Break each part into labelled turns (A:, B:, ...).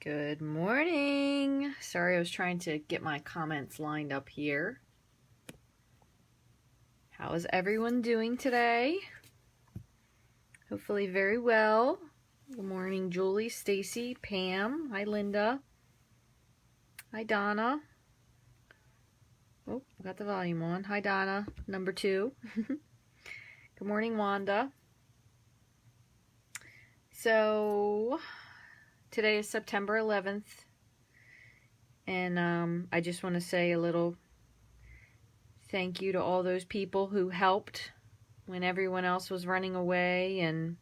A: Good morning. Sorry, I was trying to get my comments lined up here. How is everyone doing today? Hopefully very well. Good morning, Julie, Stacy, Pam. Hi, Linda. Hi, Donna. Oh, I got the volume on. Hi, Donna, number 2. Good morning, Wanda. So, today is September 11th, and I just want to say a little thank you to all those people who helped when everyone else was running away, and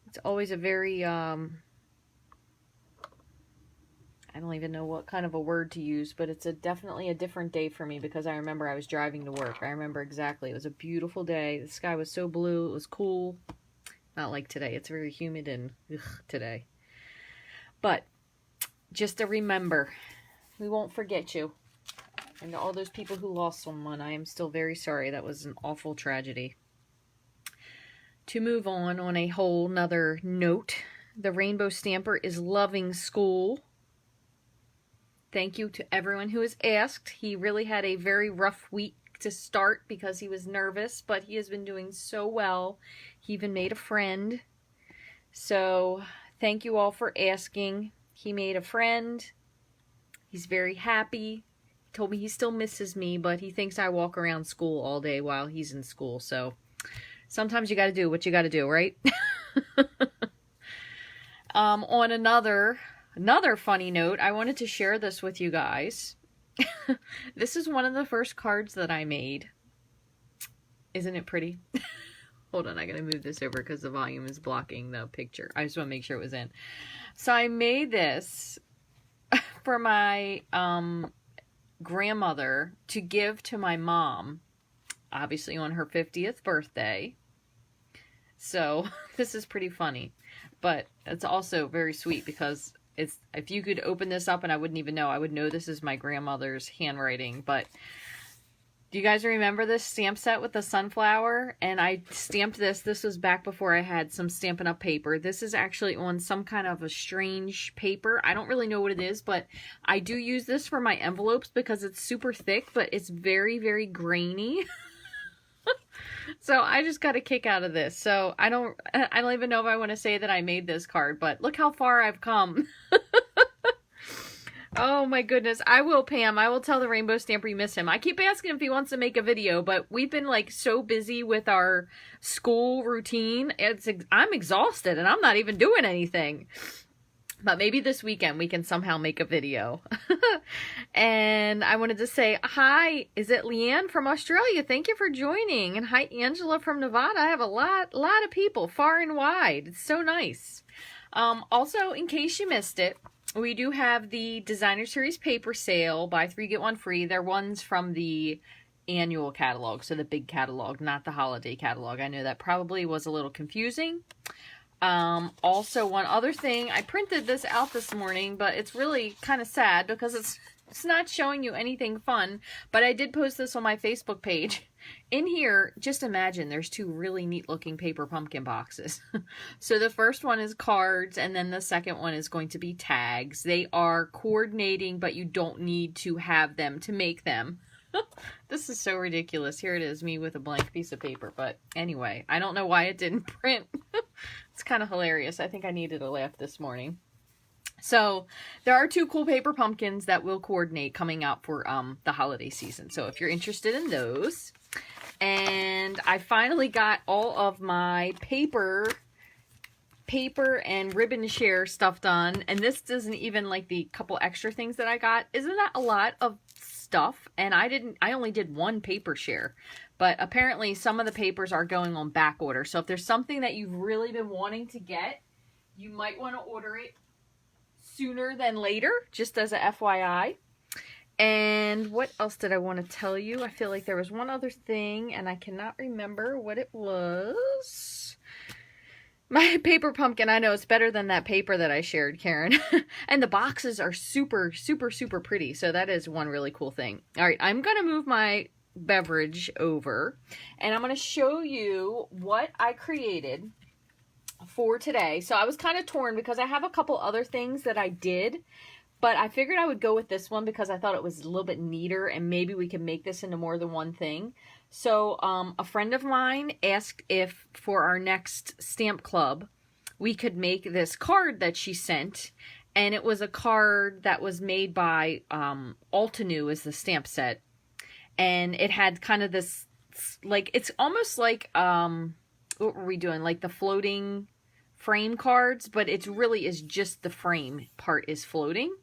A: it's always a very, I don't even know what kind of a word to use, but it's definitely a different day for me because I remember I was driving to work. I remember exactly. It was a beautiful day. The sky was so blue. It was cool. Not like today. It's very humid and today. But just to remember, we won't forget you. And to all those people who lost someone, I am still very sorry. That was an awful tragedy. To move on a whole nother note, the Rainbow Stamper is loving school. Thank you to everyone who has asked. He really had a very rough week to start because he was nervous, but he has been doing so well. He even made a friend. So thank you all for asking. He made a friend. He's very happy. He told me he still misses me, but he thinks I walk around school all day while he's in school. So sometimes you got to do what you got to do, right? On another funny note, I wanted to share this with you guys. This is one of the first cards that I made. Isn't it pretty? Hold on, I gotta move this over because the volume is blocking the picture. I just want to make sure it was in. So I made this for my grandmother to give to my mom, obviously on her 50th birthday. So this is pretty funny, but it's also very sweet because if you could open this up and I wouldn't even know, I would know this is my grandmother's handwriting. But do you guys remember this stamp set with the sunflower? And I stamped this. This was back before I had some Stampin' Up paper. This is actually on some kind of a strange paper. I don't really know what it is, but I do use this for my envelopes because it's super thick, but it's very, very grainy. So I just got a kick out of this. So I don't even know if I want to say that I made this card, but look how far I've come. Oh my goodness. I will, Pam. I will tell the Rainbow Stamper you miss him. I keep asking if he wants to make a video, but we've been like so busy with our school routine. I'm exhausted and I'm not even doing anything. But maybe this weekend we can somehow make a video. And I wanted to say, hi, is it Leanne from Australia? Thank you for joining. And hi, Angela from Nevada. I have a lot of people far and wide. It's so nice. Also, in case you missed it, we do have the Designer Series paper sale. Buy 3, get 1 free. They're ones from the annual catalog, so the big catalog, not the holiday catalog. I know that probably was a little confusing. Also, one other thing, I printed this out this morning, but it's really kind of sad because it's not showing you anything fun, but I did post this on my Facebook page. In here, just imagine there's 2 really neat looking paper pumpkin boxes. So the first one is cards, and then the second one is going to be tags. They are coordinating, but you don't need to have them to make them. This is so ridiculous. Here it is, me with a blank piece of paper. But anyway, I don't know why it didn't print. It's kind of hilarious. I think I needed a laugh this morning. So there are 2 cool paper pumpkins that will coordinate coming out for the holiday season. So if you're interested in those. And I finally got all of my paper and ribbon share stuff done. And this doesn't even like the couple extra things that I got. Isn't that a lot of stuff? And I only did 1 paper share, but apparently some of the papers are going on back order. So if there's something that you've really been wanting to get, you might want to order it sooner than later, just as a FYI. And what else did I want to tell you? I feel like there was one other thing and I cannot remember what it was. My paper pumpkin, I know it's better than that paper that I shared, Karen. And the boxes are super, super, super pretty. So that is one really cool thing. All right, I'm going to move my beverage over and I'm going to show you what I created for today. So I was kind of torn because I have a couple other things that I did, but I figured I would go with this one because I thought it was a little bit neater and maybe we could make this into more than one thing. So a friend of mine asked if for our next stamp club, we could make this card that she sent. And it was a card that was made by Altenew is the stamp set. And it had kind of this, like, it's almost like, what were we doing? Like the floating frame cards, but it really is just the frame part is floating.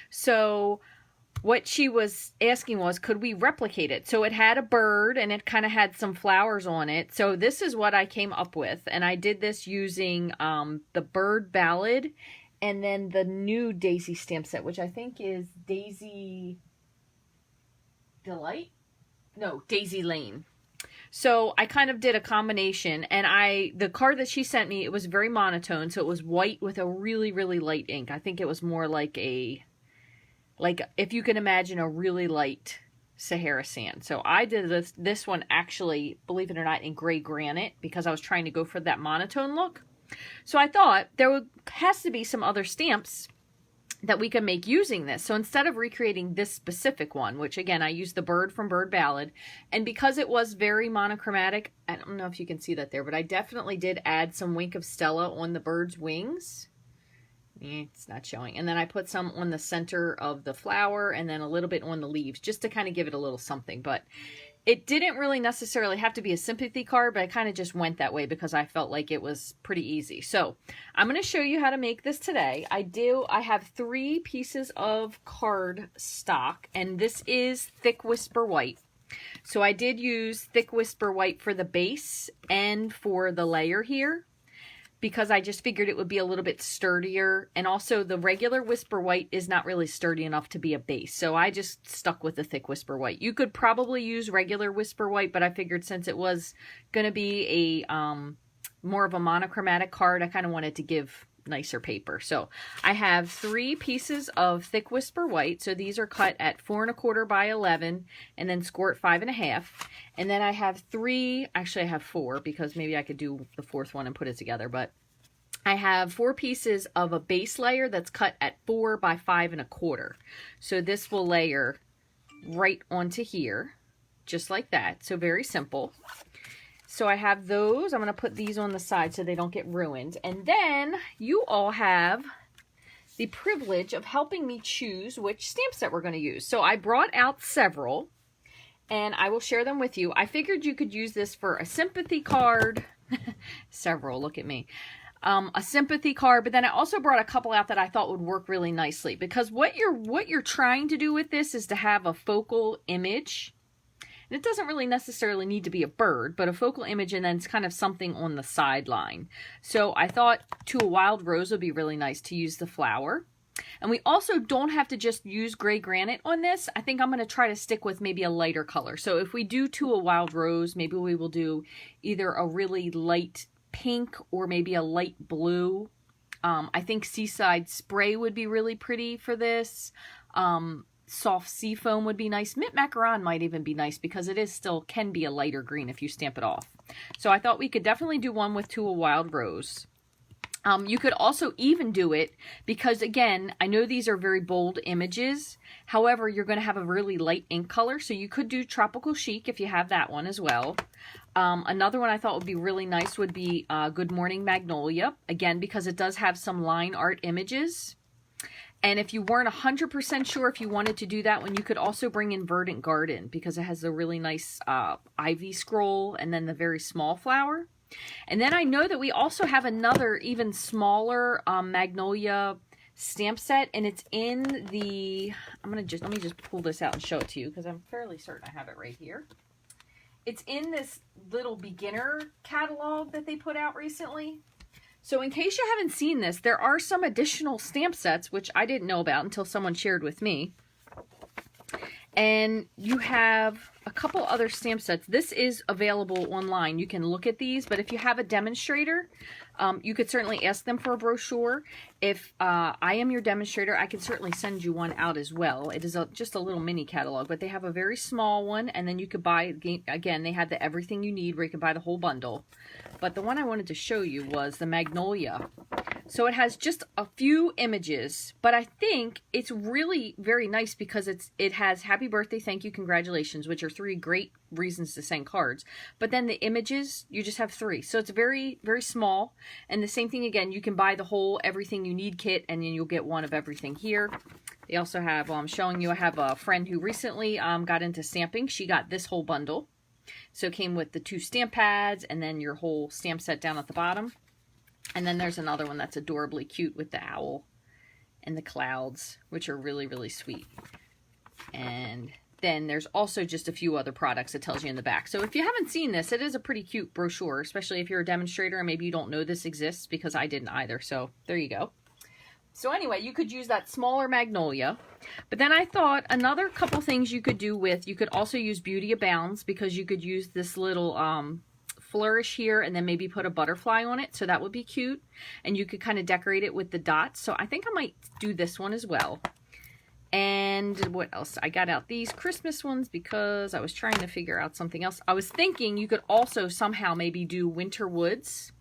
A: So what she was asking was, could we replicate it? So it had a bird and it kind of had some flowers on it. So this is what I came up with. And I did this using the Bird Ballad and then the new Daisy stamp set, which I think is Daisy Delight? No, Daisy Lane. So I kind of did a combination, and the card that she sent me, it was very monotone, so it was white with a really, really light ink. I think it was more like if you can imagine a really light Sahara sand. So I did this one actually, believe it or not, in gray granite because I was trying to go for that monotone look. So I thought has to be some other stamps that we can make using this. So instead of recreating this specific one, which again, I used the bird from Bird Ballad, and because it was very monochromatic, I don't know if you can see that there, but I definitely did add some Wink of Stella on the bird's wings. It's not showing. And then I put some on the center of the flower and then a little bit on the leaves just to kind of give it a little something. But it didn't really necessarily have to be a sympathy card, but I kind of just went that way because I felt like it was pretty easy. So I'm going to show you how to make this today. I have 3 pieces of card stock, and this is Thick Whisper White. So I did use Thick Whisper White for the base and for the layer here, because I just figured it would be a little bit sturdier. And also the regular Whisper White is not really sturdy enough to be a base. So I just stuck with the Thick Whisper White. You could probably use regular Whisper White, but I figured since it was going to be a more of a monochromatic card, I kind of wanted to give nicer paper. So I have 3 pieces of Thick Whisper White. So these are cut at 4 1/4 by 11 and then score at 5 1/2. And then I have 3, actually I have 4 because maybe I could do the 4th one and put it together, but I have 4 pieces of a base layer that's cut at 4 by 5 1/4. So this will layer right onto here, just like that. So very simple. So I have those. I'm going to put these on the side so they don't get ruined. And then you all have the privilege of helping me choose which stamp set we're going to use. So I brought out several, and I will share them with you. I figured you could use this for a sympathy card. Several, look at me. A sympathy card, but then I also brought a couple out that I thought would work really nicely, because what you're trying to do with this is to have a focal image. And it doesn't really necessarily need to be a bird, but a focal image and then it's kind of something on the sideline. So I thought To a Wild Rose would be really nice to use the flower. And we also don't have to just use gray granite on this. I think I'm going to try to stick with maybe a lighter color. So if we do To a Wild Rose, maybe we will do either a really light pink or maybe a light blue. I think Seaside Spray would be really pretty for this. Soft Seafoam would be nice. Mint Macaron might even be nice because it is still can be a lighter green if you stamp it off. So I thought we could definitely do one with To a Wild Rose. You could also even do it because, again, I know these are very bold images. However, you're going to have a really light ink color. So you could do Tropical Chic if you have that one as well. Another one I thought would be really nice would be Good Morning Magnolia. Again, because it does have some line art images. And if you weren't 100% sure if you wanted to do that one, you could also bring in Verdant Garden because it has a really nice ivy scroll and then the very small flower. And then I know that we also have another even smaller Magnolia stamp set, and it's in the, let me just pull this out and show it to you because I'm fairly certain I have it right here. It's in this little beginner catalog that they put out recently. So in case you haven't seen this, there are some additional stamp sets, which I didn't know about until someone shared with me. And you have a couple other stamp sets. This is available online. You can look at these, but if you have a demonstrator, you could certainly ask them for a brochure. If I am your demonstrator, I can certainly send you one out as well. It is just a little mini catalog, but they have a very small one, and then you could buy, again, they have the everything you need where you can buy the whole bundle. But the one I wanted to show you was the Magnolia. So it has just a few images, but I think it's really very nice because it has happy birthday, thank you, congratulations, which are 3 great reasons to send cards. But then the images, you just have 3. So it's very, very small. And the same thing again, you can buy the whole everything you need kit, and then you'll get one of everything here. They also have, I'm showing you, I have a friend who recently got into stamping. She got this whole bundle. So it came with the 2 stamp pads and then your whole stamp set down at the bottom. And then there's another one that's adorably cute with the owl and the clouds, which are really, really sweet. And then there's also just a few other products it tells you in the back. So if you haven't seen this, it is a pretty cute brochure, especially if you're a demonstrator and maybe you don't know this exists, because I didn't either. So there you go. So anyway, you could use that smaller Magnolia. But then I thought another couple things you could do with, you could also use Beauty Abounds, because you could use this little flourish here and then maybe put a butterfly on it, so that would be cute. And you could kind of decorate it with the dots. So I think I might do this one as well. And what else? I got out these Christmas ones because I was trying to figure out something else. I was thinking you could also somehow maybe do Winter Woods.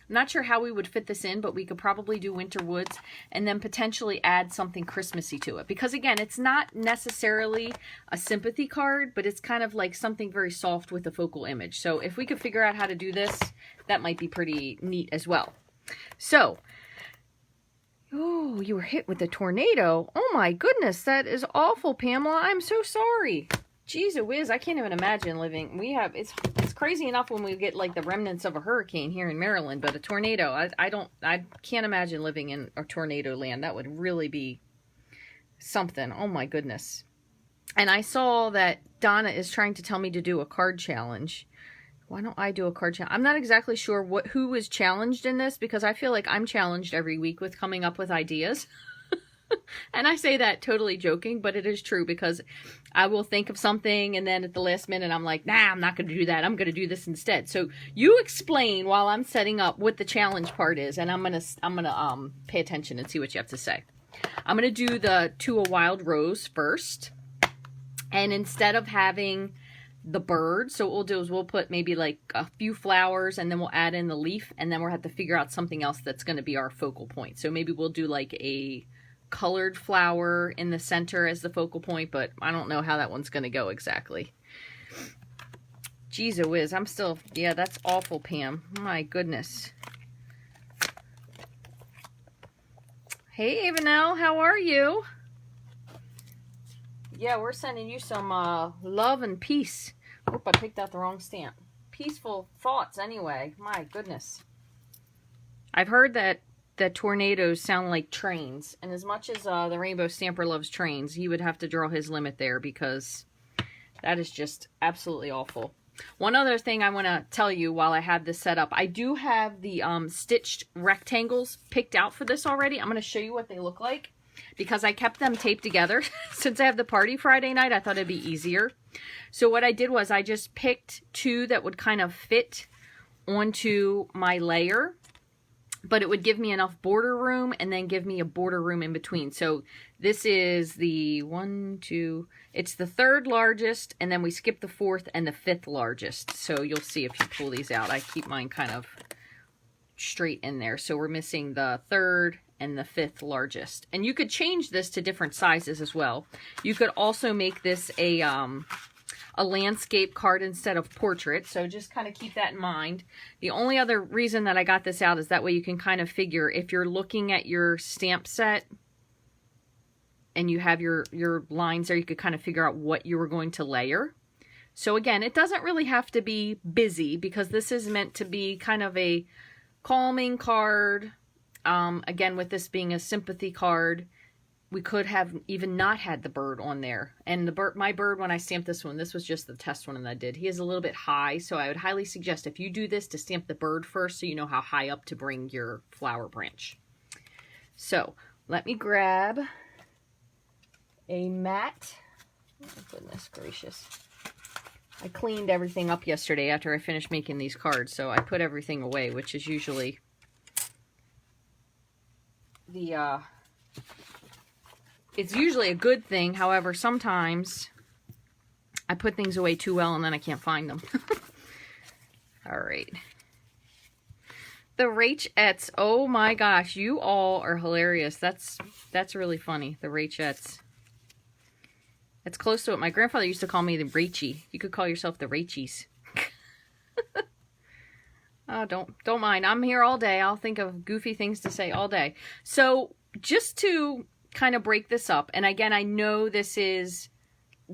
A: I'm not sure how we would fit this in, but we could probably do Winter Woods and then potentially add something Christmassy to it. Because again, it's not necessarily a sympathy card, but it's kind of like something very soft with a focal image. So if we could figure out how to do this, that might be pretty neat as well. So, oh, you were hit with a tornado. Oh my goodness, that is awful, Pamela. I'm so sorry. Jeez whiz, I can't even imagine living. It's crazy enough when we get like the remnants of a hurricane here in Maryland, but a tornado, I can't imagine living in a tornado land. That would really be something. Oh my goodness. And I saw that Donna is trying to tell me to do a card challenge. Why don't I do a card challenge? I'm not exactly sure who is challenged in this, because I feel like I'm challenged every week with coming up with ideas. And I say that totally joking, but it is true, because I will think of something and then at the last minute I'm like, nah, I'm not going to do that. I'm going to do this instead. So you explain while I'm setting up what the challenge part is, and I'm going to pay attention and see what you have to say. I'm going to do the To a Wild Rose first. And instead of having the bird, so what we'll do is we'll put maybe like a few flowers, and then we'll add in the leaf, and then we'll have to figure out something else that's going to be our focal point. So maybe we'll do like a colored flower in the center as the focal point, but I don't know how that one's going to go exactly. Jeez whiz, I'm still, yeah, that's awful, Pam. My goodness. Hey, Avanel, how are you? Yeah, we're sending you some love and peace. Oop, I picked out the wrong stamp. Peaceful thoughts, anyway. My goodness. I've heard that tornadoes sound like trains, and as much as the Rainbow Stamper loves trains, he would have to draw his limit there, because that is just absolutely awful. One other thing I want to tell you while I have this set up, I do have the stitched rectangles picked out for this already. I'm going to show you what they look like, because I kept them taped together. Since I have the party Friday night, I thought it'd be easier. So what I did was I just picked 2 that would kind of fit onto my layer, but it would give me enough border room and then give me a border room in between. So this is the it's the 3rd largest, and then we skip the 4th and the 5th largest. So you'll see if you pull these out. I keep mine kind of straight in there. So we're missing the 3rd and the 5th largest. And you could change this to different sizes as well. You could also make this a landscape card instead of portrait, so just kind of keep that in mind. The only other reason that I got this out is that way you can kind of figure, if you're looking at your stamp set and you have your lines there, you could kind of figure out what you were going to layer. So again, it doesn't really have to be busy, because this is meant to be kind of a calming card. Again, with this being a sympathy card, we could have even not had the bird on there. And the bird, my bird, when I stamped this one, this was just the test one that I did. He is a little bit high, so I would highly suggest if you do this to stamp the bird first, so you know how high up to bring your flower branch. So let me grab a matte Oh, goodness gracious. I cleaned everything up yesterday after I finished making these cards, so I put everything away, which is usually it's usually a good thing. However, sometimes I put things away too well and then I can't find them. All right. The Rachthestamper. Oh my gosh, you all are hilarious. That's really funny. The Rachthestamper. It's close to what my grandfather used to call me, the Rachy. You could call yourself the Rachies. Oh, don't mind. I'm here all day. I'll think of goofy things to say all day. So just to kind of break this up, and again, I know this is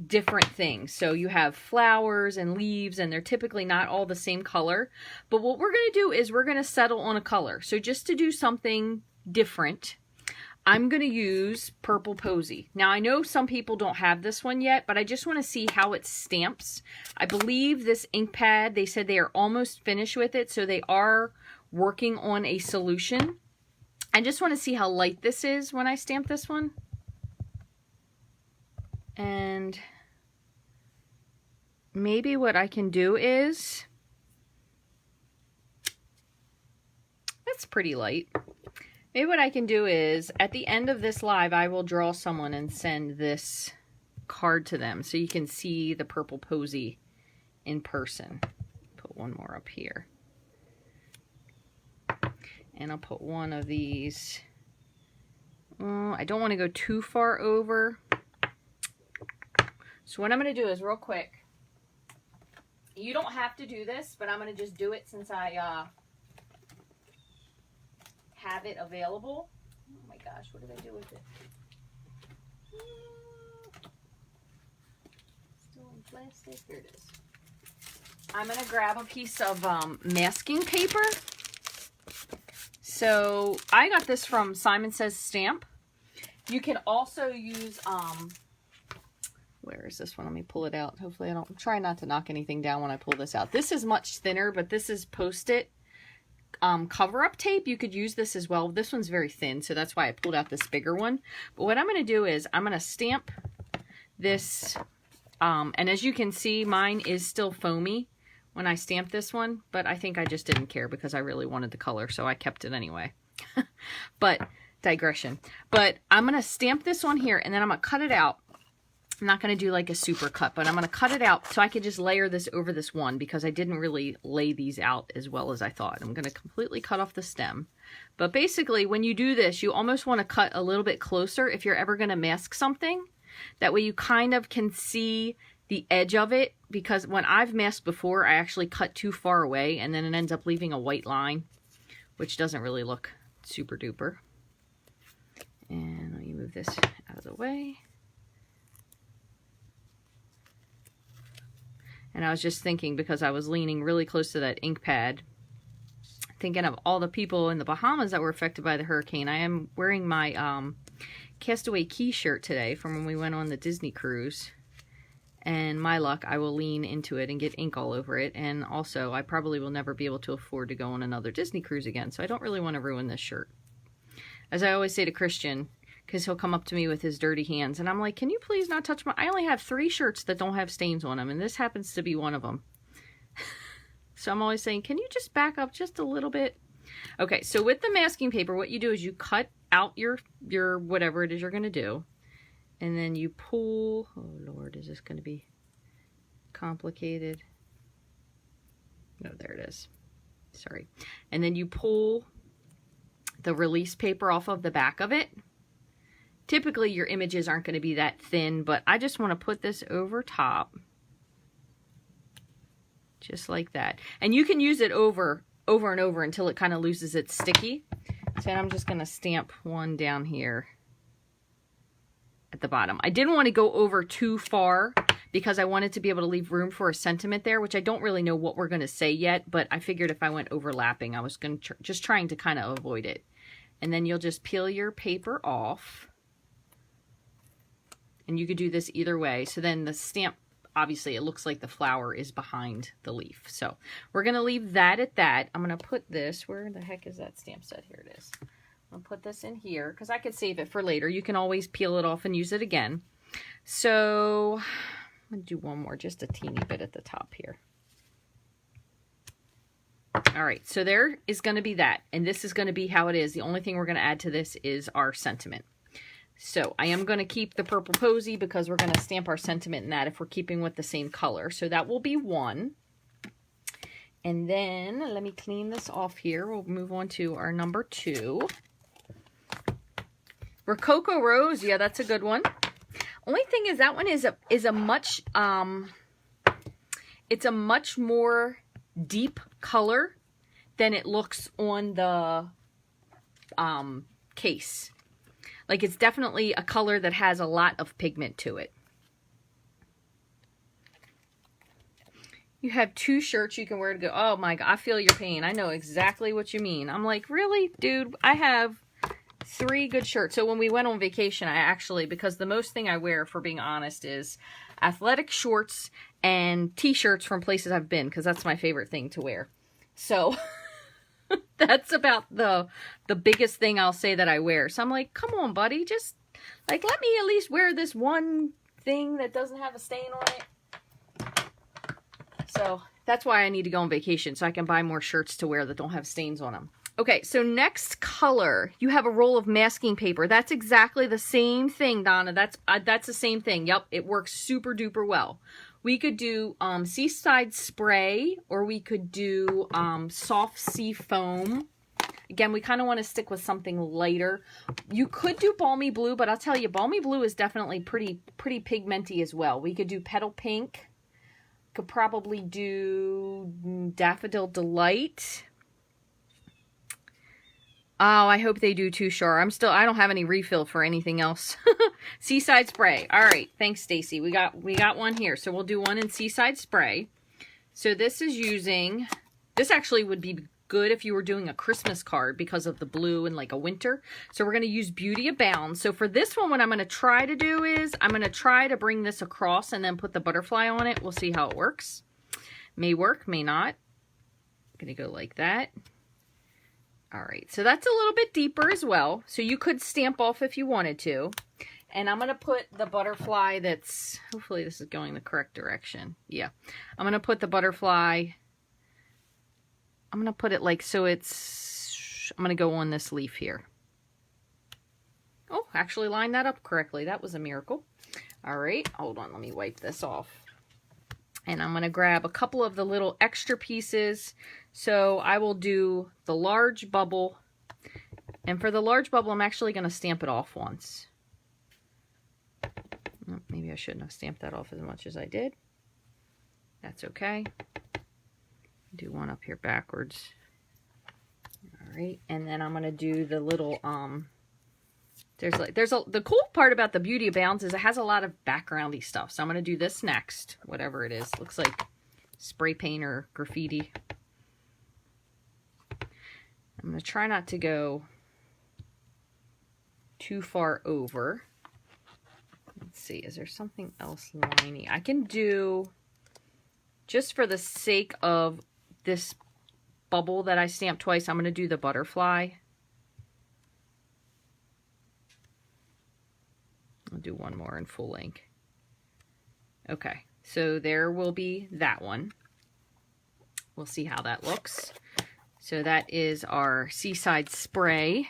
A: different things. So you have flowers and leaves, and they're typically not all the same color. But what we're going to do is we're going to settle on a color. So just to do something different, I'm going to use Purple Posy. Now, I know some people don't have this one yet, but I just want to see how it stamps. I believe this ink pad, they said they are almost finished with it, so they are working on a solution. I just want to see how light this is when I stamp this one. And maybe what I can do is, that's pretty light. Maybe what I can do is, at the end of this live, I will draw someone and send this card to them so you can see the Purple Posy in person. Put one more up here. And I'll put one of these. I don't want to go too far over. So what I'm going to do is, real quick, you don't have to do this, but I'm going to just do it since I have it available. Oh my gosh, what did I do with it? Still in plastic. Here it is. I'm going to grab a piece of masking paper. So I got this from Simon Says Stamp. You can also use, where is this one? Let me pull it out. Hopefully I don't, try not to knock anything down when I pull this out. This is much thinner, but this is Post-it cover-up tape. You could use this as well. This one's very thin, so that's why I pulled out this bigger one. But what I'm going to do is I'm going to stamp this, and as you can see, mine is still foamy when I stamped this one, but I think I just didn't care because I really wanted the color, so I kept it anyway. But digression. But I'm going to stamp this on here, and then I'm going to cut it out. I'm not going to do like a super cut, but I'm going to cut it out so I could just layer this over this one because I didn't really lay these out as well as I thought. I'm going to completely cut off the stem. But basically, when you do this, you almost want to cut a little bit closer if you're ever going to mask something. That way you kind of can see the edge of it, because when I've masked before, I actually cut too far away and then it ends up leaving a white line, which doesn't really look super duper. And let me move this out of the way. And I was just thinking, because I was leaning really close to that ink pad, thinking of all the people in the Bahamas that were affected by the hurricane. I am wearing my Castaway Key shirt today from when we went on the Disney cruise. And my luck, I will lean into it and get ink all over it. And also, I probably will never be able to afford to go on another Disney cruise again. So I don't really want to ruin this shirt. As I always say to Christian, because he'll come up to me with his dirty hands, and I'm like, can you please not touch my... I only have 3 shirts that don't have stains on them, and this happens to be one of them. So I'm always saying, can you just back up just a little bit? Okay, so with the masking paper, what you do is you cut out your whatever it is you're going to do, and then you pull... Oh, Lord, is this going to be complicated? No, there it is. Sorry. And then you pull the release paper off of the back of it. Typically, your images aren't going to be that thin, but I just want to put this over top. Just like that. And you can use it over and over until it kind of loses its sticky. So I'm just going to stamp one down here at the bottom. I didn't want to go over too far because I wanted to be able to leave room for a sentiment there, which I don't really know what we're going to say yet, but I figured if I went overlapping, I was going to just trying to kind of avoid it. And then you'll just peel your paper off. And you could do this either way. So then the stamp, obviously it looks like the flower is behind the leaf. So we're going to leave that at that. I'm going to put this, where the heck is that stamp set? Here it is. I'll put this in here because I could save it for later. You can always peel it off and use it again. So I'm going to do one more, just a teeny bit at the top here. All right, so there is going to be that, and this is going to be how it is. The only thing we're going to add to this is our sentiment. So I am going to keep the purple posy because we're going to stamp our sentiment in that if we're keeping with the same color. So that will be one. And then let me clean this off here. We'll move on to our number 2. Rococo Rose, yeah, that's a good one. Only thing is that one is a much it's a much more deep color than it looks on the case. Like, it's definitely a color that has a lot of pigment to it. You have 2 shirts you can wear to go. Oh my God, I feel your pain. I know exactly what you mean. I'm like, really, dude? I have 3 good shirts. So when we went on vacation, I actually, because the most thing I wear, for being honest, is athletic shorts and t-shirts from places I've been, because that's my favorite thing to wear. So that's about the biggest thing I'll say that I wear. So I'm like, come on, buddy, just like let me at least wear this one thing that doesn't have a stain on it. So that's why I need to go on vacation, so I can buy more shirts to wear that don't have stains on them. Okay, so next color, you have a roll of masking paper. That's exactly the same thing, Donna. That's the same thing. Yep, it works super duper well. We could do Seaside Spray, or we could do Soft Sea Foam. Again, we kind of want to stick with something lighter. You could do Balmy Blue, but I'll tell you, Balmy Blue is definitely pretty pigmenty as well. We could do Petal Pink. Could probably do Daffodil Delight. Oh, I hope they do too, Shar. I don't have any refill for anything else. Seaside Spray. All right. Thanks, Stacy. We got one here. So we'll do one in Seaside Spray. So this actually would be good if you were doing a Christmas card because of the blue and like a winter. So we're going to use Beauty Abound. So for this one, what I'm going to try to do is I'm going to try to bring this across and then put the butterfly on it. We'll see how it works. May work, may not. I'm going to go like that. All right, so that's a little bit deeper as well. So you could stamp off if you wanted to. And I'm going to put the butterfly that's, hopefully this is going the correct direction. Yeah, I'm going to put the butterfly, I'm going to put it like, so it's, I'm going to go on this leaf here. Oh, actually lined that up correctly. That was a miracle. All right, hold on, let me wipe this off. And I'm going to grab a couple of the little extra pieces. So I will do the large bubble. And for the large bubble, I'm actually going to stamp it off once. Maybe I shouldn't have stamped that off as much as I did. That's okay. Do one up here backwards. All right. And then I'm going to do the little, the cool part about the Beauty Abounds is it has a lot of backgroundy stuff. So I'm going to do this next, whatever it is. Looks like spray paint or graffiti. I'm going to try not to go too far over. Let's see, is there something else liney? I can do, just for the sake of this bubble that I stamped twice, I'm going to do the butterfly. I'll do one more in full length. Okay, so there will be that one. We'll see how that looks. So that is our Seaside Spray.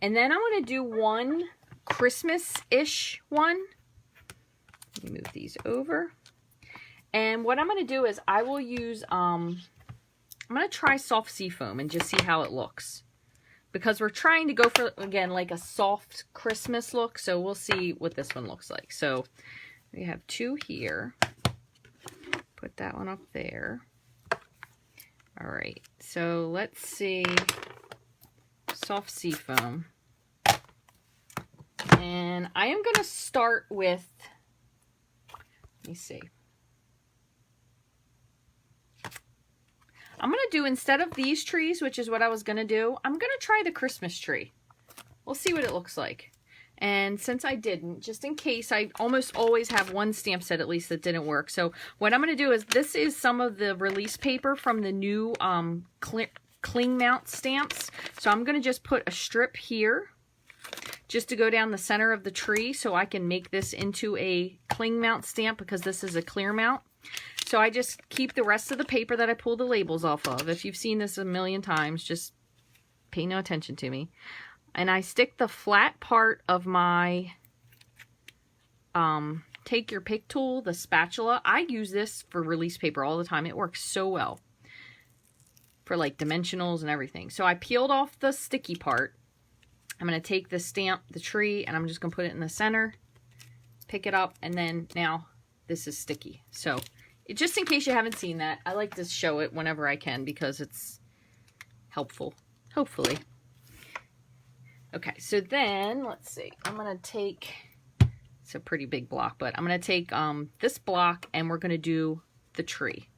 A: And then I'm going to do one Christmas-ish one. Let me move these over. And what I'm going to do is I will use, I'm going to try Soft Sea Foam and just see how it looks. Because we're trying to go for, again, like a soft Christmas look. So we'll see what this one looks like. So we have 2 here. Put that one up there. All right, so let's see, Soft Sea Foam. And I am going to start with, let me see. I'm going to do, instead of these trees, which is what I was going to do, I'm going to try the Christmas tree. We'll see what it looks like. And since I didn't, just in case, I almost always have one stamp set at least that didn't work. So what I'm going to do is, this is some of the release paper from the new cling mount stamps. So I'm going to just put a strip here just to go down the center of the tree so I can make this into a cling mount stamp because this is a clear mount. So I just keep the rest of the paper that I pulled the labels off of. If you've seen this a million times, just pay no attention to me. And I stick the flat part of my take your pick tool, the spatula. I use this for release paper all the time. It works so well for like dimensionals and everything. So I peeled off the sticky part. I'm going to take the stamp, the tree, and I'm just going to put it in the center, pick it up, and then now this is sticky. So just in case you haven't seen that, I like to show it whenever I can because it's helpful, hopefully. Okay, so then, let's see. I'm going to take, it's a pretty big block, but I'm going to take this block and we're going to do the tree.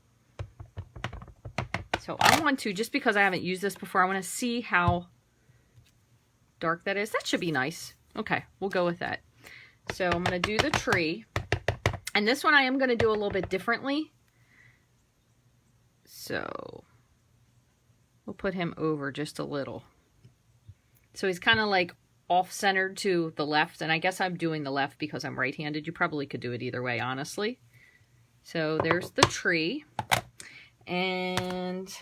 A: So I want to, just because I haven't used this before, I want to see how dark that is. That should be nice. Okay, we'll go with that. So I'm going to do the tree. And this one I am going to do a little bit differently. So we'll put him over just a little. So he's kind of like off-centered to the left. And I guess I'm doing the left because I'm right-handed. You probably could do it either way, honestly. So there's the tree. And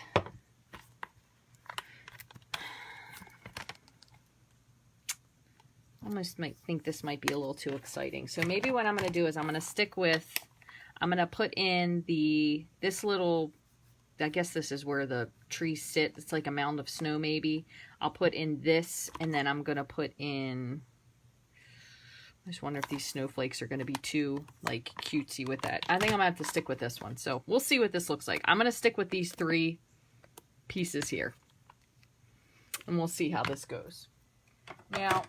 A: I almost might think this might be a little too exciting. So maybe what I'm going to do is I'm going to stick with, I'm going to put in this little, I guess this is where the trees sit. It's like a mound of snow maybe. I'll put in this, and then I'm going to put in, I just wonder if these snowflakes are going to be too like cutesy with that. I think I'm going to have to stick with this one. So we'll see what this looks like. I'm going to stick with these 3 pieces here. And we'll see how this goes. Now,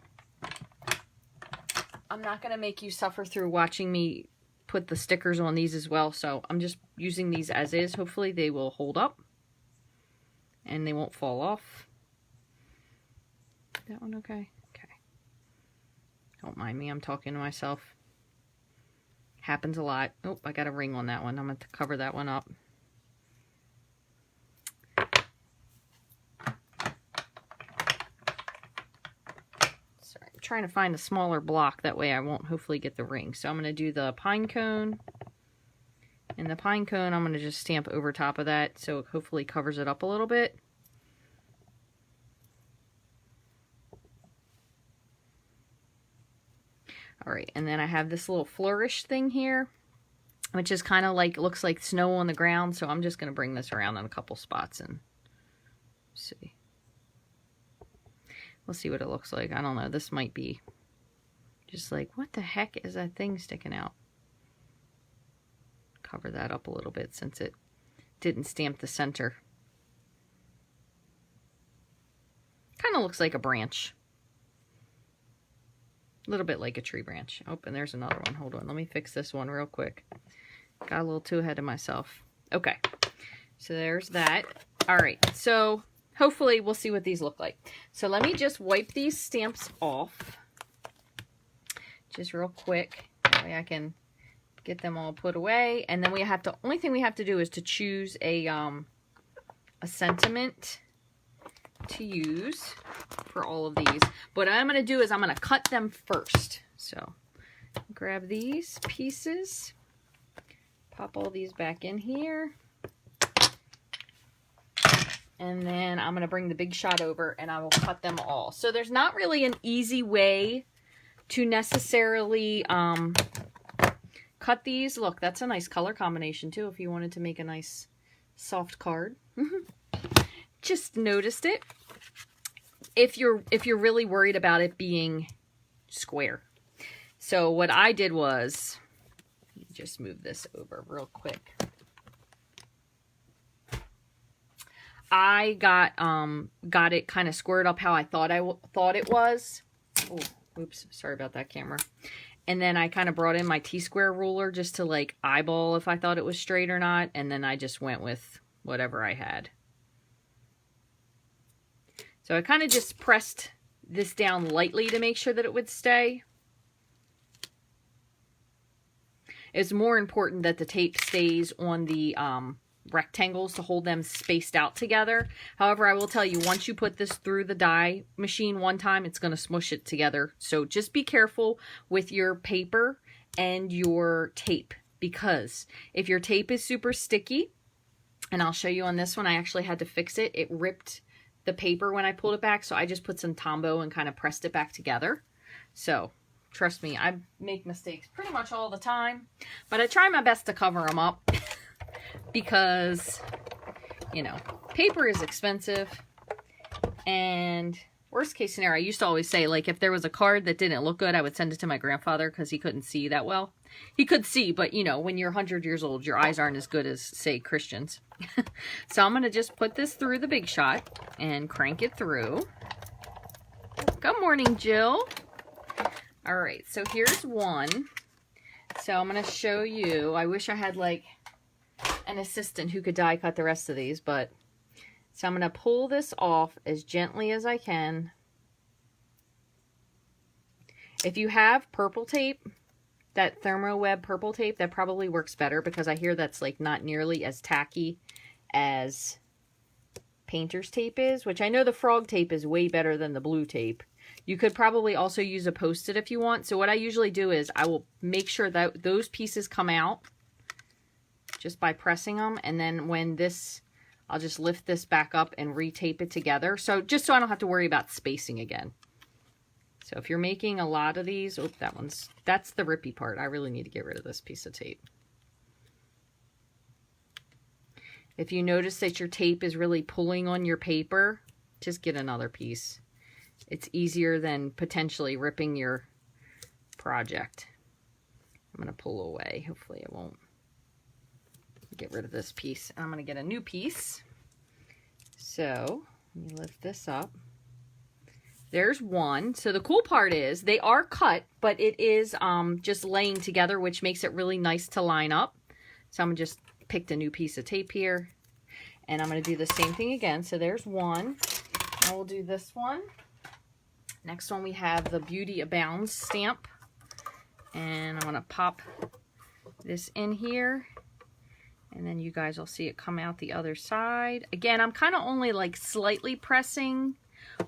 A: I'm not going to make you suffer through watching me put the stickers on these as well. So I'm just using these as is. Hopefully they will hold up. And they won't fall off. That one okay? Don't mind me, I'm talking to myself. Happens a lot. Oh, I got a ring on that one. I'm going to cover that one up. Sorry, I'm trying to find a smaller block. That way I won't hopefully get the ring. So I'm going to do the pine cone. And the pine cone, I'm going to just stamp over top of that so it hopefully covers it up a little bit. All right, and then I have this little flourish thing here, which is kind of like, looks like snow on the ground. So I'm just going to bring this around in a couple spots and see. We'll see what it looks like. I don't know. This might be just like, what the heck is that thing sticking out? Cover that up a little bit since it didn't stamp the center. Kind of looks like a branch. A little bit like a tree branch. Oh, and there's another one. Hold on. Let me fix this one real quick. Got a little too ahead of myself. Okay. So there's that. All right. So hopefully we'll see what these look like. So let me just wipe these stamps off. Just real quick. That way I can get them all put away. And then we have to, only thing we have to do is to choose a sentiment to use for all of these. What I'm going to do is I'm going to cut them first. So grab these pieces, pop all these back in here, and then I'm going to bring the Big Shot over and I will cut them all. So there's not really an easy way to necessarily cut these. Look, that's a nice color combination too if you wanted to make a nice soft card. Just noticed it. If you're really worried about it being square. So what I did was, just move this over real quick. I got it kind of squared up how I thought it was. Oh, oops, sorry about that, camera. And then I kind of brought in my T-square ruler just to like eyeball if I thought it was straight or not. And then I just went with whatever I had. So I kind of just pressed this down lightly to make sure that it would stay. It's more important that the tape stays on the rectangles to hold them spaced out together. However, I will tell you, once you put this through the die machine one time, it's going to smush it together. So just be careful with your paper and your tape, because if your tape is super sticky, and I'll show you on this one, I actually had to fix it. It ripped the paper when I pulled it back, so I just put some Tombow and kind of pressed it back together. So trust me, I make mistakes pretty much all the time, but I try my best to cover them up because, you know, paper is expensive. And worst case scenario, I used to always say, like, if there was a card that didn't look good, I would send it to my grandfather because he couldn't see that well. He could see, but, you know, when you're 100 years old, your eyes aren't as good as, say, Christians. So I'm going to just put this through the Big Shot and crank it through. Good morning, Jill. All right, so here's one. So I'm going to show you. I wish I had, like, an assistant who could die cut the rest of these, but... So I'm going to pull this off as gently as I can. If you have purple tape, that ThermoWeb purple tape, that probably works better because I hear that's like not nearly as tacky as painter's tape is, which I know the frog tape is way better than the blue tape. You could probably also use a Post-it if you want. So what I usually do is I will make sure that those pieces come out just by pressing them. And then when this... I'll just lift this back up and retape it together. So just so I don't have to worry about spacing again. So if you're making a lot of these, oh, that's the rippy part. I really need to get rid of this piece of tape. If you notice that your tape is really pulling on your paper, just get another piece. It's easier than potentially ripping your project. I'm going to pull away. Hopefully it won't. Get rid of this piece. I'm going to get a new piece. So let me lift this up. There's one. So the cool part is they are cut, but it is just laying together, which makes it really nice to line up. So I'm just picked a new piece of tape here, and I'm going to do the same thing again. So there's one. I will do this one. Next one we have the Beauty Abounds stamp, and I'm going to pop this in here. And then you guys will see it come out the other side. Again, I'm kind of only like slightly pressing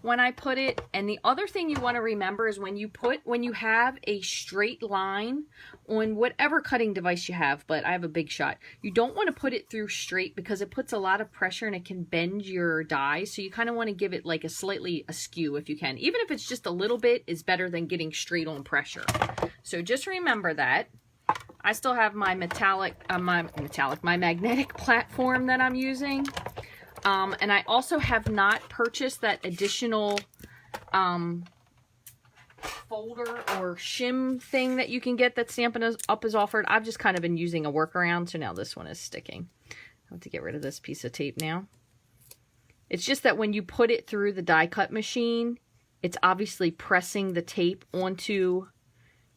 A: when I put it. And the other thing you want to remember is when you have a straight line on whatever cutting device you have, but I have a Big Shot, you don't want to put it through straight because it puts a lot of pressure and it can bend your die. So you kind of want to give it like a slightly askew if you can. Even if it's just a little bit is better than getting straight on pressure. So just remember that. I still have my my magnetic platform that I'm using. And I also have not purchased that additional folder or shim thing that you can get that Stampin' Up is offered. I've just kind of been using a workaround, so now this one is sticking. I have to get rid of this piece of tape now. It's just that when you put it through the die cut machine, it's obviously pressing the tape onto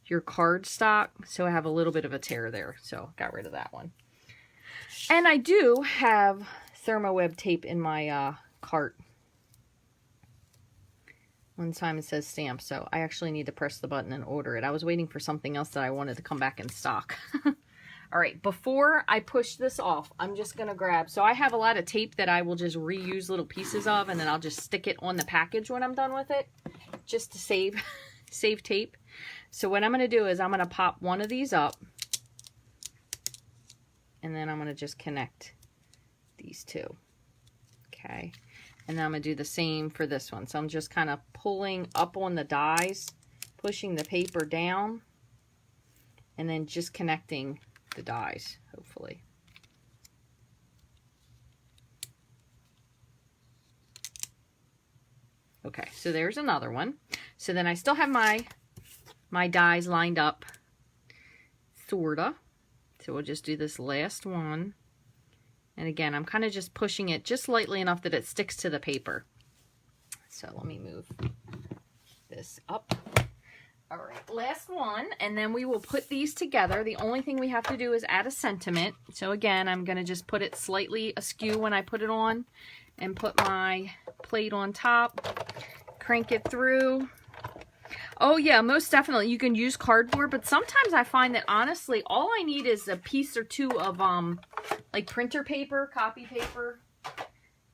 A: your cardstock, so I have a little bit of a tear there, so got rid of that one. And I do have ThermoWeb tape in my cart. One time it says stamp, so I actually need to press the button and order it. I was waiting for something else that I wanted to come back in stock. All right, before I push this off, I'm just going to grab, so I have a lot of tape that I will just reuse little pieces of, and then I'll just stick it on the package when I'm done with it, just to save tape. So what I'm going to do is I'm going to pop one of these up, and then I'm going to just connect these two. Okay. And then I'm going to do the same for this one. So I'm just kind of pulling up on the dies, pushing the paper down, and then just connecting the dies, hopefully. Okay, so there's another one. So then I still have my dies lined up, sorta. So we'll just do this last one. And again, I'm kind of just pushing it just lightly enough that it sticks to the paper. So let me move this up. All right, last one, and then we will put these together. The only thing we have to do is add a sentiment. So again, I'm going to just put it slightly askew when I put it on, and put my plate on top, crank it through, Oh yeah, most definitely. You can use cardboard, but sometimes I find that honestly, all I need is a piece or two of like printer paper, copy paper,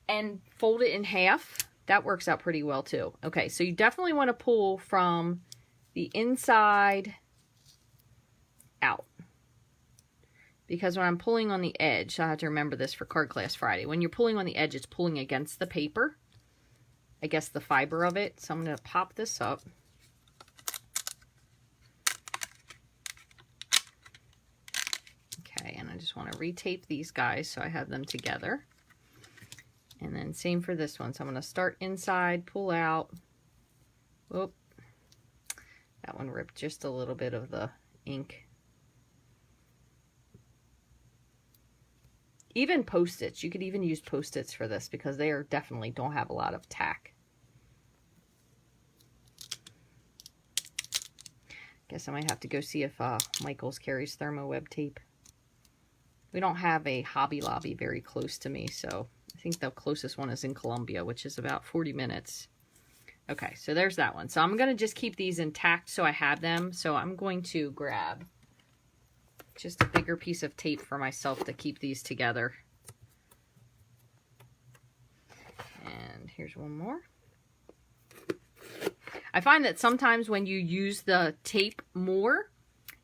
A: and fold it in half. That works out pretty well too. Okay, so you definitely want to pull from the inside out. Because when I'm pulling on the edge, I have to remember this for Card Class Friday. When you're pulling on the edge, it's pulling against the paper. I guess the fiber of it. So I'm going to pop this up. Okay, and I just want to retape these guys so I have them together. And then same for this one. So I'm going to start inside, pull out. Whoop. That one ripped just a little bit of the ink. Even Post-its. You could even use Post-its for this because they are definitely don't have a lot of tack. Guess I might have to go see if Michael's carries thermo web tape. We don't have a Hobby Lobby very close to me, so I think the closest one is in Columbia, which is about 40 minutes. Okay, so there's that one. So I'm going to just keep these intact so I have them. So I'm going to grab just a bigger piece of tape for myself to keep these together. And here's one more. I find that sometimes when you use the tape more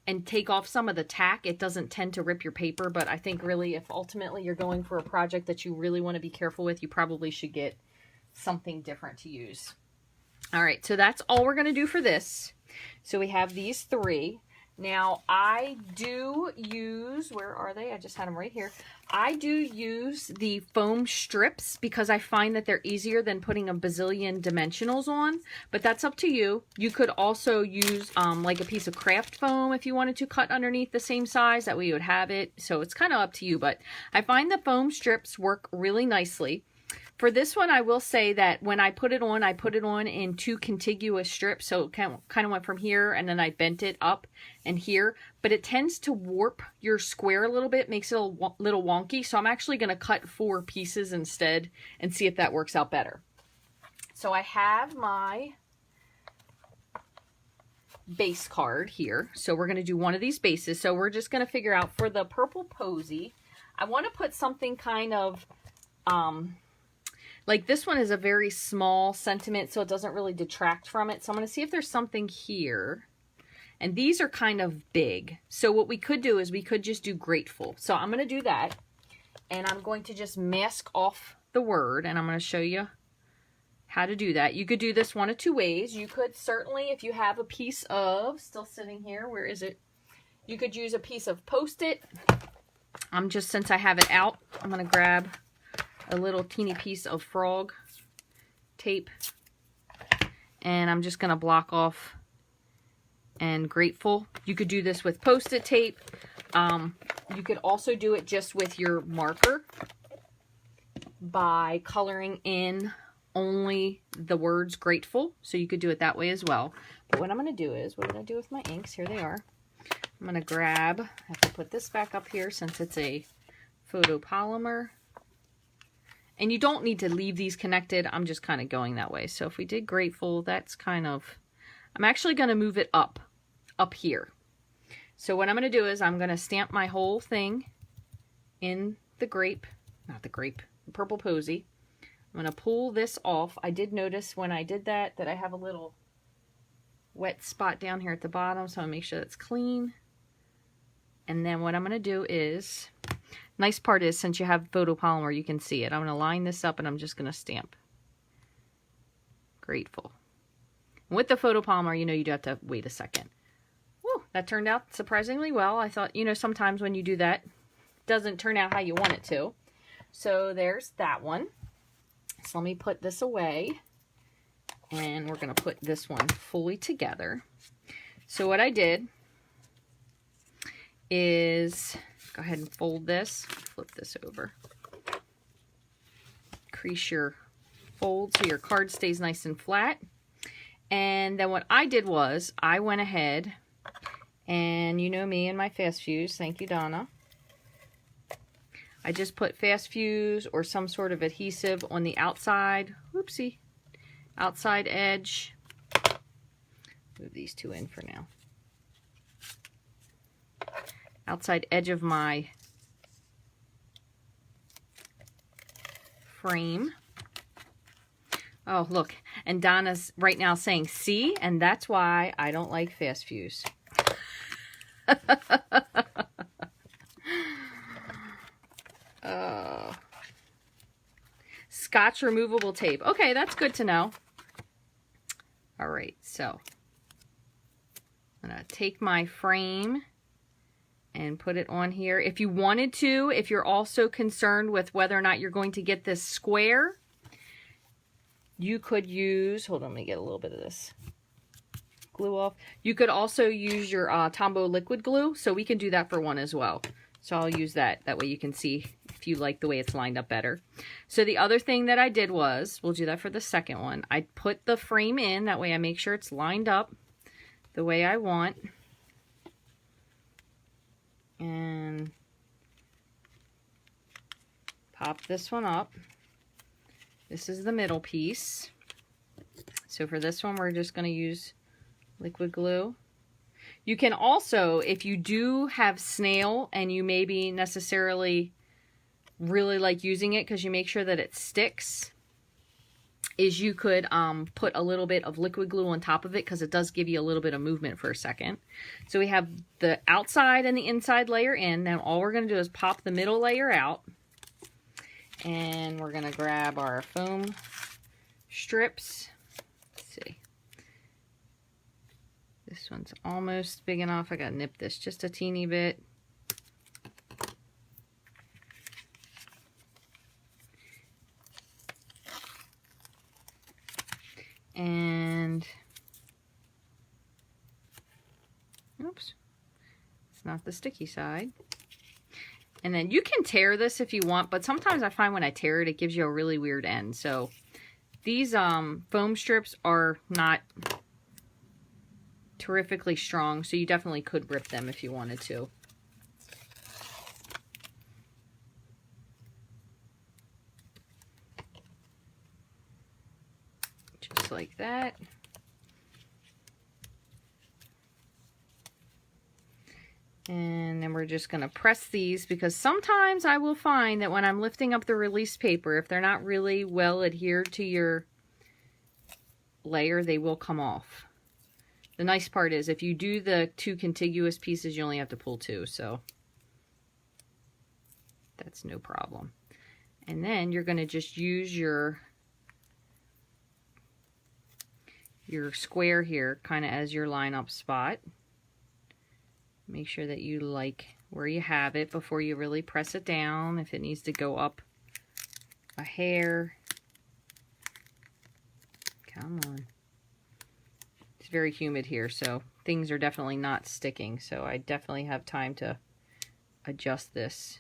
A: and take off some of the tack, it doesn't tend to rip your paper. But I think really if ultimately you're going for a project that you really want to be careful with, you probably should get something different to use. All right, so that's all we're going to do for this. So we have these three. Now, I do use, where are they? I just had them right here. I do use the foam strips because I find that they're easier than putting a bazillion dimensionals on, but that's up to you. You could also use like a piece of craft foam if you wanted to cut underneath the same size. That way you would have it. So it's kind of up to you, but I find the foam strips work really nicely. For this one, I will say that when I put it on in two contiguous strips. So it kind of went from here and then I bent it up and here. But it tends to warp your square a little bit, makes it a little wonky. So I'm actually going to cut 4 pieces instead and see if that works out better. So I have my base card here. So we're going to do one of these bases. So we're just going to figure out for the purple posy, I want to put something kind of... like this one is a very small sentiment, so it doesn't really detract from it. So I'm going to see if there's something here. And these are kind of big. So what we could do is we could just do grateful. So I'm going to do that. And I'm going to just mask off the word. And I'm going to show you how to do that. You could do this one of two ways. You could certainly, if you have a piece of, still sitting here, where is it? You could use a piece of Post-it. Since I have it out, I'm going to grab a little teeny piece of frog tape and I'm just going to block off and grateful. You could do this with Post-it tape. You could also do it just with your marker by coloring in only the words grateful. So you could do it that way as well. But what I'm going to do is, what did I do with my inks? Here they are. I'm going to grab, I have to put this back up here since it's a photopolymer. And you don't need to leave these connected. I'm just kind of going that way. So if we did grateful, that's kind of, I'm actually going to move it up here. So what I'm going to do is I'm going to stamp my whole thing in the the purple posy. I'm going to pull this off. I did notice when I did that I have a little wet spot down here at the bottom. So I'm going to make sure that's clean. And then what I'm going to do is, nice part is since you have photopolymer, you can see it. I'm going to line this up and I'm just going to stamp. Grateful. And with the photopolymer, you know, you do have to wait a second. Woo, that turned out surprisingly well. I thought, you know, sometimes when you do that, it doesn't turn out how you want it to. So there's that one. So let me put this away. And we're going to put this one fully together. So what I did is go ahead and fold this, flip this over, crease your fold so your card stays nice and flat. And then what I did was I went ahead and, you know me and my fast fuse, thank you Donna, I just put fast fuse or some sort of adhesive on the outside, whoopsie, outside edge Move these two in for now. Outside edge of my frame. Oh, look. And Donna's right now saying, see? And that's why I don't like fast fuse. Scotch removable tape. Okay, that's good to know. All right, so I'm going to take my frame and put it on here. If you wanted to, if you're also concerned with whether or not you're going to get this square, you could use, hold on, let me get a little bit of this glue off. You could also use your Tombow liquid glue, so we can do that for one as well. So I'll use that. That way you can see if you like the way it's lined up better. So the other thing that I did was, we'll do that for the second one. I put the frame in, that way I make sure it's lined up the way I want. And pop this one up. This is the middle piece. So for this one, we're just going to use liquid glue. You can also, if you do have snail and you maybe necessarily really like using it because you make sure that it sticks, is you could put a little bit of liquid glue on top of it because it does give you a little bit of movement for a second. So we have the outside and the inside layer in. Then all we're going to do is pop the middle layer out. And we're going to grab our foam strips. Let's see. This one's almost big enough. I got to nip this just a teeny bit. And, oops, it's not the sticky side. And then you can tear this if you want, but sometimes I find when I tear it, it gives you a really weird end. So these foam strips are not terrifically strong, so you definitely could rip them if you wanted to. Just like that. And then we're just going to press these, because sometimes I will find that when I'm lifting up the release paper, if they're not really well adhered to your layer, they will come off. The nice part is if you do the two contiguous pieces, you only have to pull two, so that's no problem. And then you're going to just use your square here kind of as your line up spot. Make sure that you like where you have it before you really press it down. If it needs to go up a hair. Come on. It's very humid here, so things are definitely not sticking. So I definitely have time to adjust this.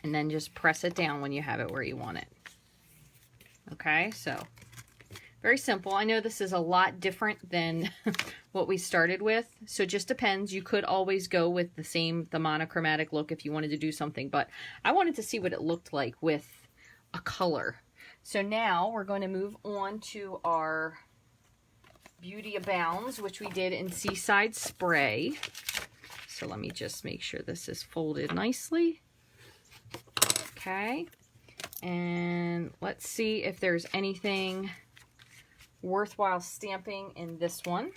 A: And then just press it down when you have it where you want it. Okay, so very simple. I know this is a lot different than what we started with, so it just depends. You could always go with the monochromatic look if you wanted to do something, but I wanted to see what it looked like with a color. So now we're going to move on to our Beauty Abounds, which we did in Seaside Spray. So let me just make sure this is folded nicely. Okay, and let's see if there's anything worthwhile stamping in this one.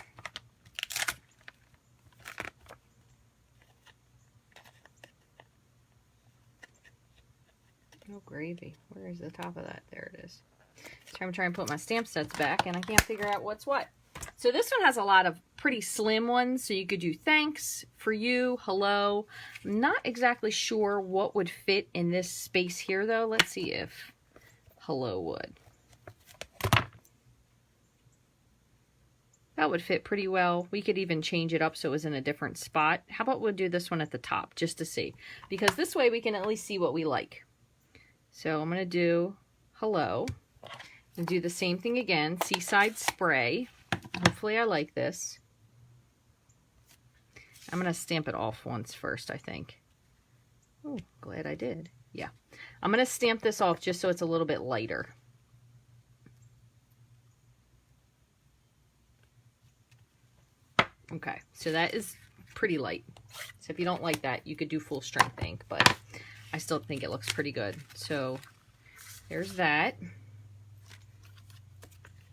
A: Oh, gravy. Where is the top of that? There it is. So I'm trying to put my stamp sets back, and I can't figure out what's what. So this one has a lot of pretty slim ones, so you could do thanks, for you, hello. I'm not exactly sure what would fit in this space here, though. Let's see if hello would. That would fit pretty well. We could even change it up so it was in a different spot. How about we'll do this one at the top, just to see. Because this way we can at least see what we like. So I'm going to do hello. And do the same thing again, Seaside Spray. Hopefully I like this. I'm going to stamp it off once first, I think. Oh, glad I did. Yeah. I'm going to stamp this off just so it's a little bit lighter. Okay, so that is pretty light. So if you don't like that, you could do full strength ink, but I still think it looks pretty good. So there's that.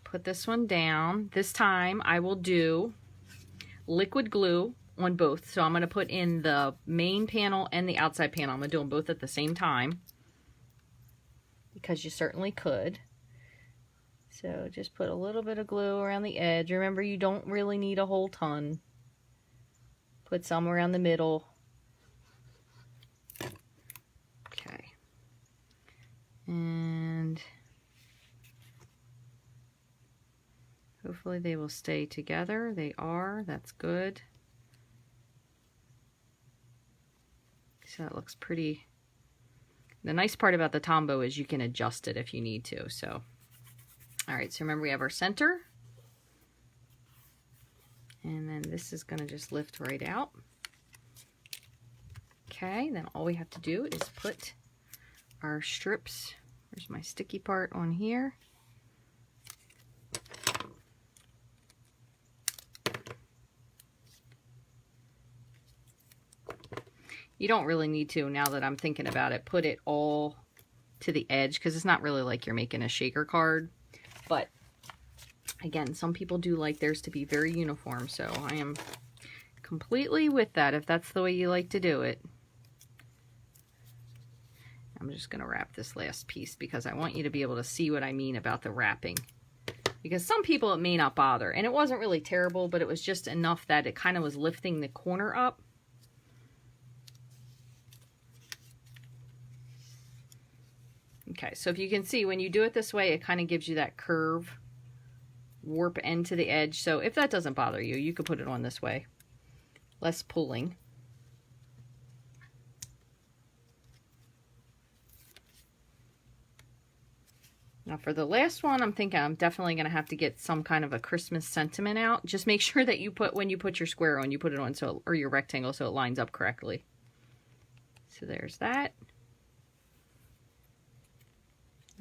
A: Put this one down. This time I will do liquid glue on both. So I'm going to put in the main panel and the outside panel. I'm going to do them both at the same time because you certainly could. So just put a little bit of glue around the edge. Remember, you don't really need a whole ton. Put some around the middle. Okay. And hopefully they will stay together. They are. That's good. So that looks pretty. The nice part about the Tombow is you can adjust it if you need to. So, all right. So remember, we have our center. And then this is going to just lift right out. Okay, then all we have to do is put our strips, there's my sticky part on here. You don't really need to, now that I'm thinking about it, put it all to the edge because it's not really like you're making a shaker card. But again, some people do like theirs to be very uniform, so I am completely with that if that's the way you like to do it. I'm just going to wrap this last piece because I want you to be able to see what I mean about the wrapping. Because some people it may not bother, and it wasn't really terrible, but it was just enough that it kind of was lifting the corner up. Okay, so if you can see, when you do it this way, it kind of gives you that curve, warp end to the edge. So if that doesn't bother you, you could put it on this way. Less pulling. Now for the last one, I'm thinking I'm definitely going to have to get some kind of a Christmas sentiment out. Just make sure that you put, when you put your square on, you put it on so, or your rectangle so it lines up correctly. So there's that.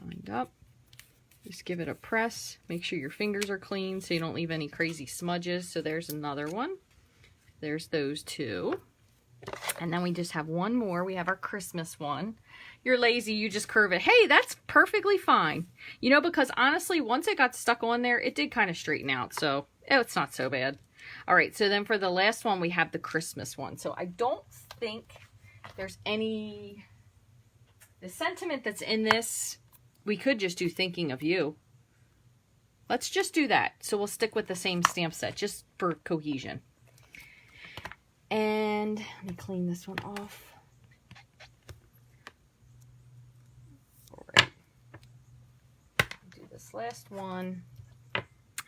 A: Lined up. Just give it a press. Make sure your fingers are clean so you don't leave any crazy smudges. So there's another one. There's those two. And then we just have one more. We have our Christmas one. You're lazy, you just curve it. Hey, that's perfectly fine. You know, because honestly, once it got stuck on there, it did kind of straighten out. So it's not so bad. All right, so then for the last one, we have the Christmas one. So I don't think there's any... The sentiment that's in this, we could just do Thinking of You. Let's just do that. So we'll stick with the same stamp set, just for cohesion. And let me clean this one off. All right. Do this last one.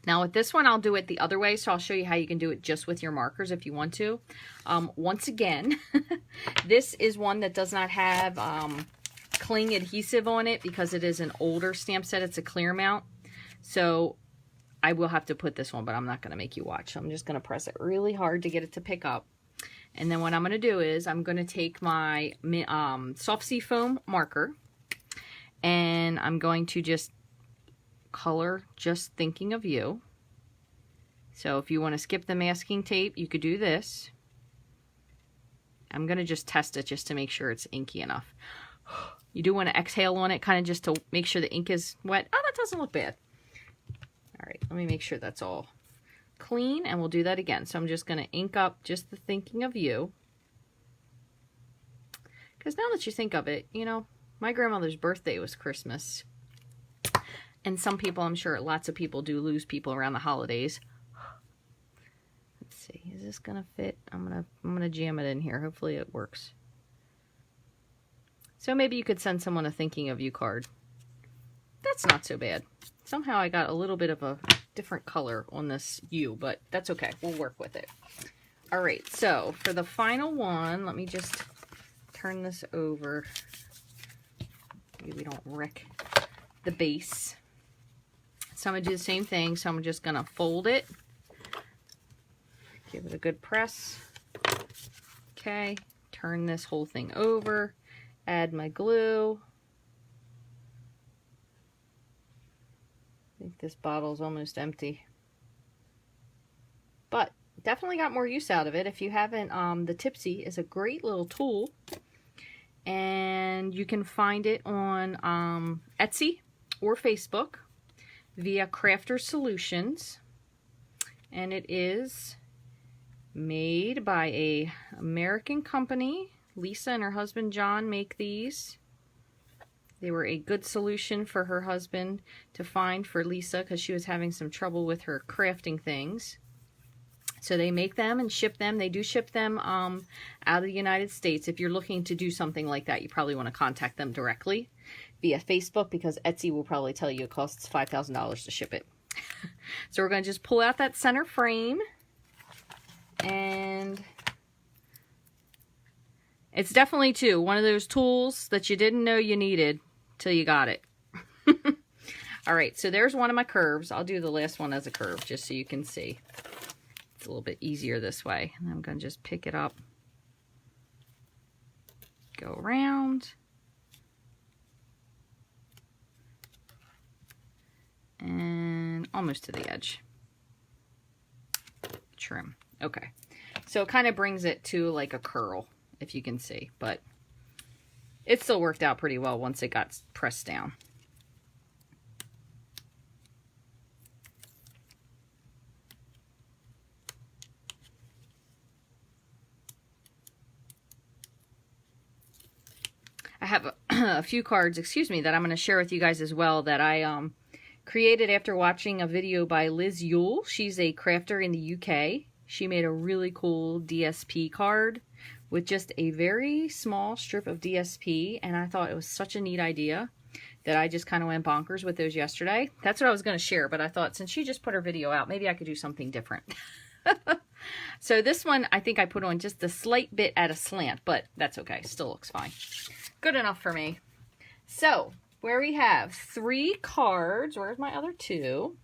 A: Now with this one, I'll do it the other way. So I'll show you how you can do it just with your markers if you want to. Once again, this is one that does not have cling adhesive on it because it is an older stamp set. It's a clear mount. So I will have to put this one, but I'm not going to make you watch. So I'm just going to press it really hard to get it to pick up. And then what I'm going to do is I'm going to take my Soft Sea Foam marker and I'm going to just color Just Thinking of You. So if you want to skip the masking tape, you could do this. I'm going to just test it just to make sure it's inky enough. You do want to exhale on it kind of just to make sure the ink is wet. Oh, that doesn't look bad. All right, let me make sure that's all clean and we'll do that again. So I'm just going to ink up just the Thinking of You. Because now that you think of it, you know, my grandmother's birthday was Christmas. And some people, I'm sure lots of people do lose people around the holidays. Let's see, is this going to fit? I'm gonna jam it in here. Hopefully it works. So maybe you could send someone a Thinking of You card. That's not so bad. Somehow I got a little bit of a different color on this U, but that's okay. We'll work with it. All right, so for the final one, let me just turn this over. Maybe we don't wreck the base. So I'm going to do the same thing. So I'm just going to fold it. Give it a good press. Okay, turn this whole thing over. Add my glue. I think this bottle's almost empty. But definitely got more use out of it. If you haven't, the Tipsy is a great little tool. And you can find it on Etsy or Facebook via Crafter Solutions. And it is made by a American company. Lisa and her husband John make these. They were a good solution for her husband to find for Lisa because she was having some trouble with her crafting things. So they make them and ship them. They do ship them out of the United States. If you're looking to do something like that, you probably want to contact them directly via Facebook, because Etsy will probably tell you it costs $5,000 to ship it. So we're going to just pull out that center frame, and it's definitely, too, one of those tools that you didn't know you needed till you got it. All right, so there's one of my curves. I'll do the last one as a curve just so you can see. It's a little bit easier this way. And I'm going to just pick it up, go around, and almost to the edge. Trim. Okay. So it kind of brings it to like a curl, if you can see, but it still worked out pretty well once it got pressed down. I have a few cards, excuse me, that I'm going to share with you guys as well that I created after watching a video by Liz Yule. She's a crafter in the UK. She made a really cool DSP card with just a very small strip of DSP, and I thought it was such a neat idea that I just kind of went bonkers with those yesterday. That's what I was going to share, but I thought since she just put her video out, maybe I could do something different. So this one, I think I put on just a slight bit at a slant, but that's okay. Still looks fine. Good enough for me. So, where we have 3 cards. Where's my other 2?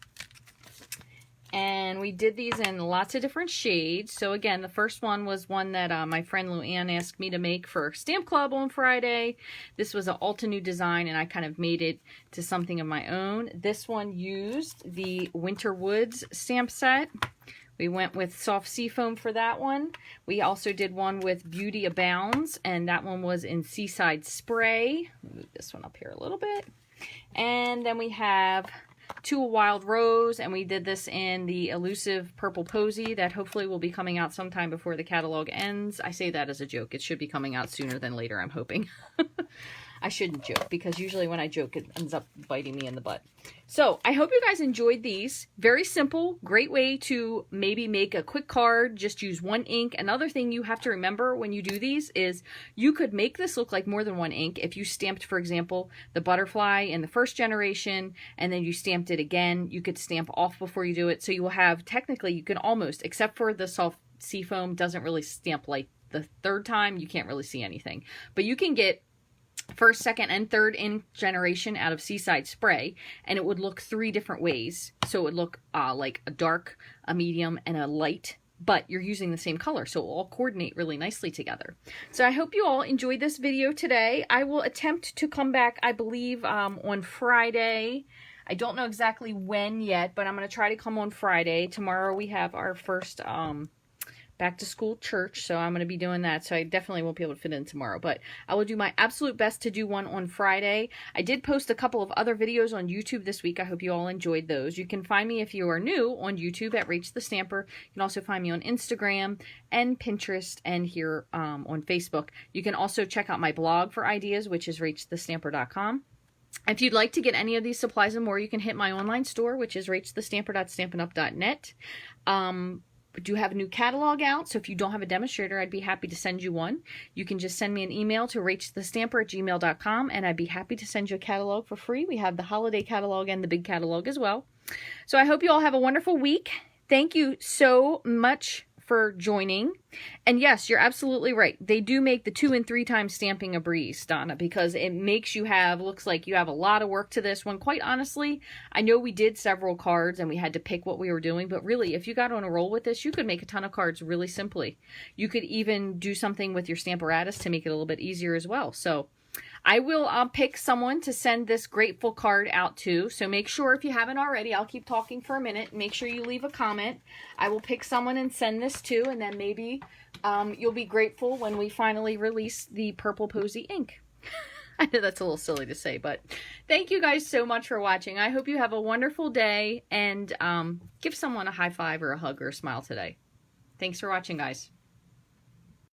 A: And we did these in lots of different shades. So again, the first one was one that my friend Luann asked me to make for Stamp Club on Friday. This was an Alta New design, and I kind of made it to something of my own. This one used the Winter Woods stamp set. We went with soft seafoam for that one. We also did one with Beauty Abounds, and that one was in Seaside Spray. Move this one up here a little bit. And then we have 2 Wild Rose, and we did this in the Elusive Purple Posy that hopefully will be coming out sometime before the catalog ends. I say that as a joke. It should be coming out sooner than later, I'm hoping. I shouldn't joke, because usually when I joke, it ends up biting me in the butt. So, I hope you guys enjoyed these. Very simple, great way to maybe make a quick card, just use 1 ink. Another thing you have to remember when you do these is you could make this look like more than 1 ink. If you stamped, for example, the butterfly in the first generation, and then you stamped it again, you could stamp off before you do it. So you will have, technically, you can almost, except for the soft seafoam doesn't really stamp like the 3rd time, you can't really see anything. But you can get 1st, 2nd, and 3rd ink generation out of Seaside Spray, and it would look 3 different ways. So it would look like a dark, a medium, and a light, but you're using the same color, so it will all coordinate really nicely together. So I hope you all enjoyed this video today. I will attempt to come back, I believe, on Friday. I don't know exactly when yet, but I'm going to try to come on Friday. Tomorrow we have our first back to school church, so I'm going to be doing that, so I definitely won't be able to fit in tomorrow, but I will do my absolute best to do one on Friday. I did post a couple of other videos on YouTube this week. I hope you all enjoyed those. You can find me, if you are new, on YouTube at Rachthestamper. You can also find me on Instagram and Pinterest and here on Facebook. You can also check out my blog for ideas, which is rachthestamper.com. If you'd like to get any of these supplies and more, you can hit my online store, which is rachthestamper.stampinup.net. We do have a new catalog out, so if you don't have a demonstrator, I'd be happy to send you one. You can just send me an email to rachthestamper@gmail.com, and I'd be happy to send you a catalog for free. We have the holiday catalog and the big catalog as well. So I hope you all have a wonderful week. Thank you so much for joining. And yes, you're absolutely right. They do make the 2 and 3 times stamping a breeze, Donna, because it makes you looks like you have a lot of work to this one. Quite honestly, I know we did several cards and we had to pick what we were doing, but really, if you got on a roll with this, you could make a ton of cards really simply. You could even do something with your Stamparatus to make it a little bit easier as well. So I will pick someone to send this grateful card out to. So make sure, if you haven't already, I'll keep talking for a minute. Make sure you leave a comment. I will pick someone and send this to, and then maybe you'll be grateful when we finally release the Purple Posy ink. I know that's a little silly to say, but thank you guys so much for watching. I hope you have a wonderful day, and give someone a high five or a hug or a smile today. Thanks for watching, guys.